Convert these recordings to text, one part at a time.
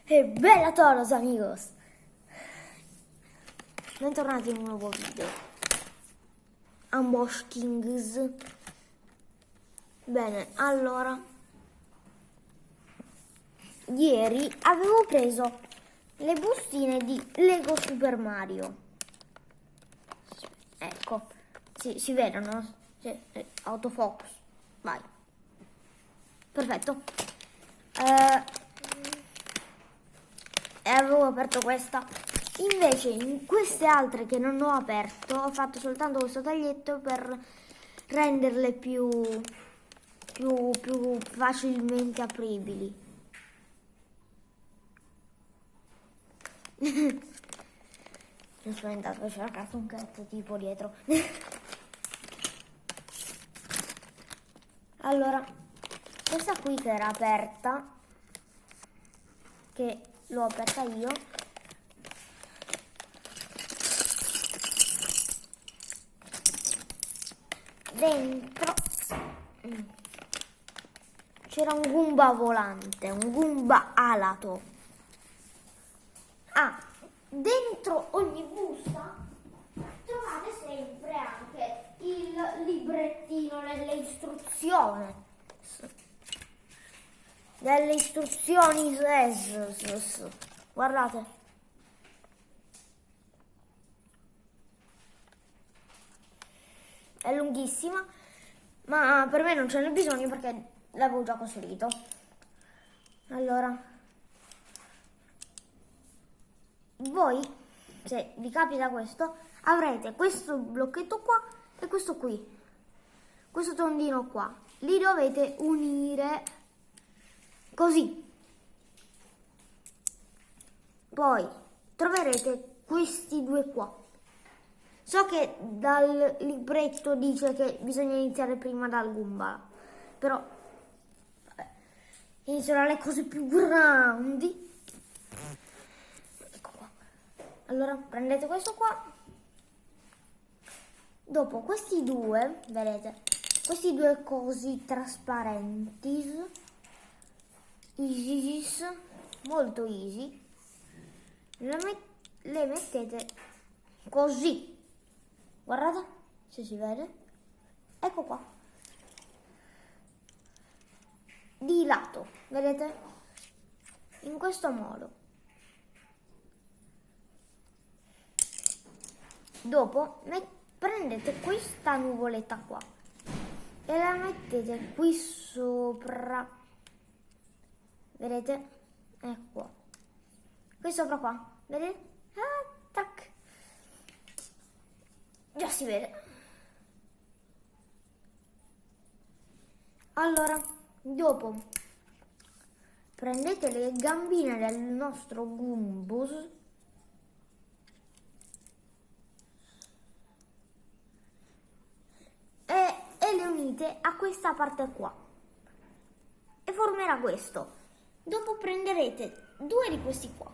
E bella todos amigos! Bentornati in un nuovo video. Unboxings. Bene, allora, ieri avevo preso le bustine di Lego Super Mario. Ecco, si vedono? Sì, autofocus, vai. Perfetto. E avevo aperto questa. Invece in queste altre che non ho aperto ho fatto soltanto questo taglietto per renderle più facilmente apribili. Mi ho spaventato che c'era cartonchetto tipo dietro. Allora, questa qui che era aperta, che l'ho aperta io, dentro c'era un Goomba volante, un Goomba alato. Dentro ogni busta trovate sempre anche il librettino delle istruzioni guardate. È lunghissima, ma per me non ce n'è bisogno perché l'avevo già costruito. Allora, voi, se vi capita questo, avrete questo blocchetto qua e questo qui, questo tondino qua. Li dovete unire così. Poi troverete questi due qua. So che dal libretto dice che bisogna iniziare prima dal Goomba, però vabbè, inizierò dalle cose più grandi. Ecco qua. Allora prendete questo qua. Dopo questi due, vedete, questi due cosi trasparenti, easy, molto easy, le mettete così. Guardate se si vede, ecco qua, di lato, vedete, in questo modo. Dopo prendete questa nuvoletta qua e la mettete qui sopra, vedete, ecco qua, qui sopra qua, vedete, tac, già si vede. Allora, dopo prendete le gambine del nostro Goombus e le unite a questa parte qua e formerà questo. Dopo prenderete due di questi qua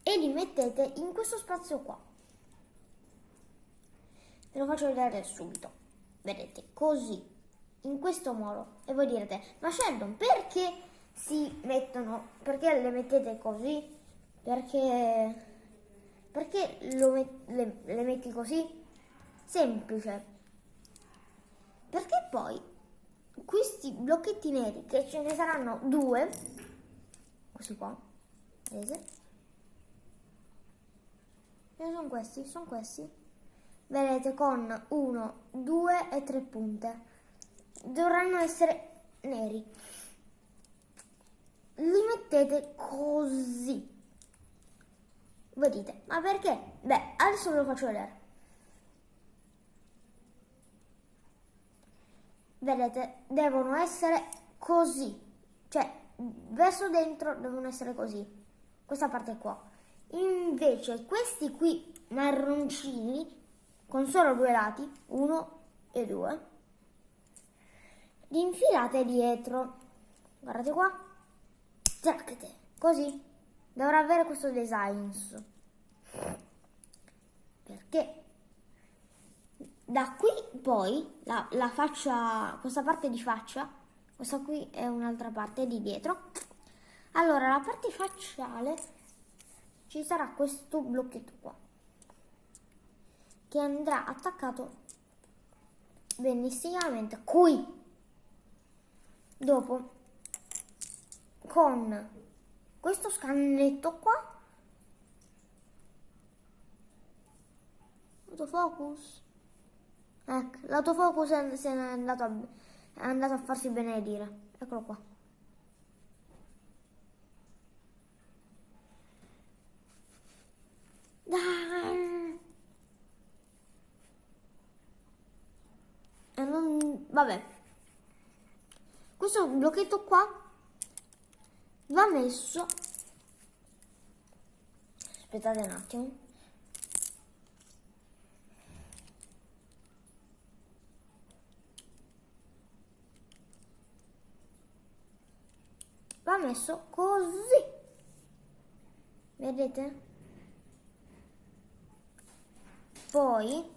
e li mettete in questo spazio qua. Ve lo faccio vedere subito. Vedete, così, in questo modo. E voi direte, ma Sheldon, perché perché le mettete così? Perché le metti così? Semplice. Perché poi questi blocchetti neri, che ce ne saranno due, questi qua, vedete? Sono questi. Vedete, con 1, 2 e 3 punte. Dovranno essere neri. Li mettete così. Voi dite, ma perché? Beh, adesso ve lo faccio vedere. Vedete, devono essere così. Cioè, verso dentro devono essere così. Questa parte qua. Invece, questi qui marroncini, con solo due lati, 1 e 2, li infilate dietro. Guardate qua. Zaccate. Così. Dovrà avere questo design. Perché da qui poi la faccia, questa parte di faccia Questa qui è un'altra parte di dietro. Allora, la parte facciale ci sarà questo blocchetto qua che andrà attaccato benissimamente qui. Dopo, con questo scannetto qua, autofocus, ecco, l'autofocus se n'è andato a farsi benedire. Eccolo qua. Vabbè, questo blocchetto qua va messo, aspettate un attimo, va messo così, vedete? Poi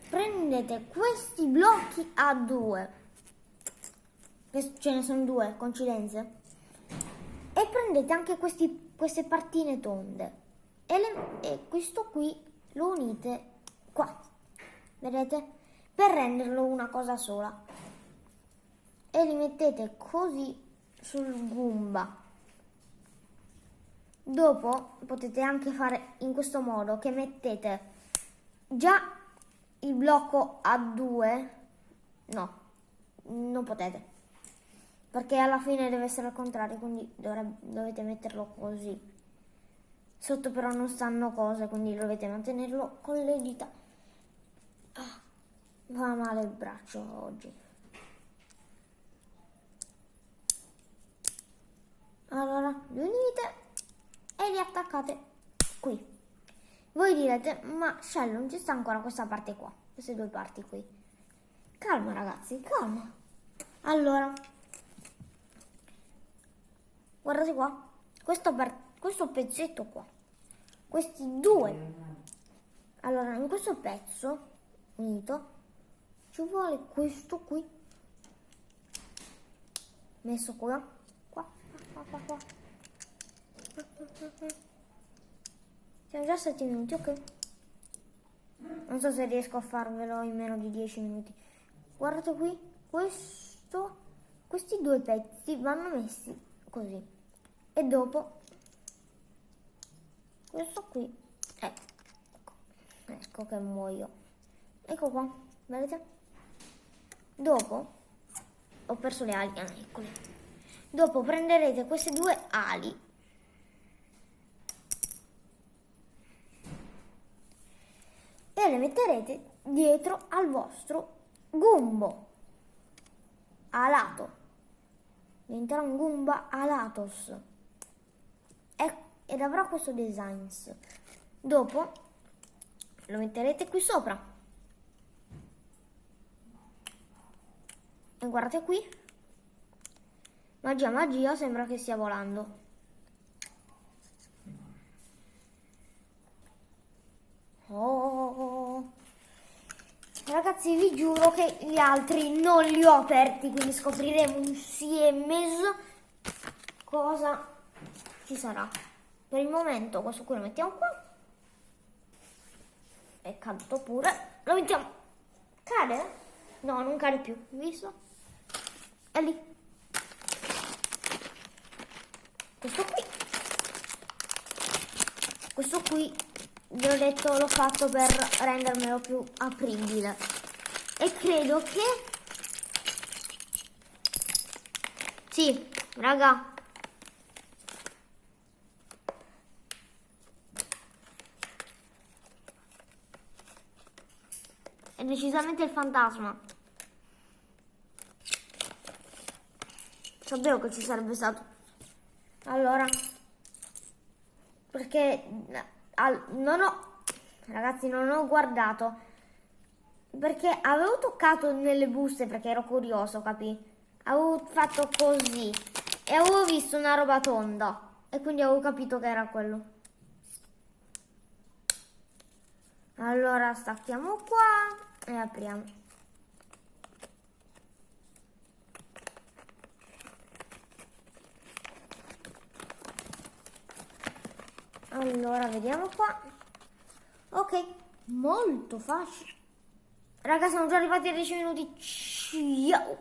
prendete questi blocchi a due, ce ne sono due, coincidenze, e prendete anche queste partine tonde e questo qui lo unite qua, vedete? Per renderlo una cosa sola, e li mettete così sul Goomba. Dopo potete anche fare in questo modo, che mettete già il blocco a due, no, non potete, perché alla fine deve essere al contrario, quindi dovete metterlo così. Sotto però non stanno cose, quindi dovete mantenerlo con le dita. Va male il braccio oggi. Allora, li unite e li attaccate qui. Voi direte, ma Shell, non ci sta ancora questa parte qua, queste due parti qui. Calma ragazzi, calma. Allora, guardate qua, questo pezzetto qua, questi due. Allora, in questo pezzo unito ci vuole questo qui, messo qua, qua. Siamo già a 7 minuti, ok. Non so se riesco a farvelo in meno di 10 minuti. Guardate qui, questi due pezzi vanno messi così. E dopo, questo qui, ecco che muoio. Ecco qua, vedete? Dopo, ho perso le ali, eccole. Dopo prenderete queste due ali e le metterete dietro al vostro gumbo alato. Diventerà un Goomba alatos ed avrà questo design. Dopo lo metterete qui sopra e guardate qui, magia, sembra che stia volando. Oh, ragazzi, vi giuro che gli altri non li ho aperti, quindi scopriremo insieme cosa ci sarà. Per il momento questo qui lo mettiamo qua, è caduto pure, lo mettiamo. Cade? No, non cade più, visto? È lì. Questo qui vi ho detto, l'ho fatto per rendermelo più apribile, e credo che sì, raga, è decisamente il fantasma. Sapevo che ci sarebbe stato. Allora, perché ragazzi, non ho guardato, perché avevo toccato nelle buste, perché ero curioso, capì? Avevo fatto così e avevo visto una roba tonda e quindi avevo capito che era quello. Allora stacchiamo qua e apriamo. Allora, vediamo qua. Ok, molto facile. Raga, siamo già arrivati a 10 minuti. Ciao.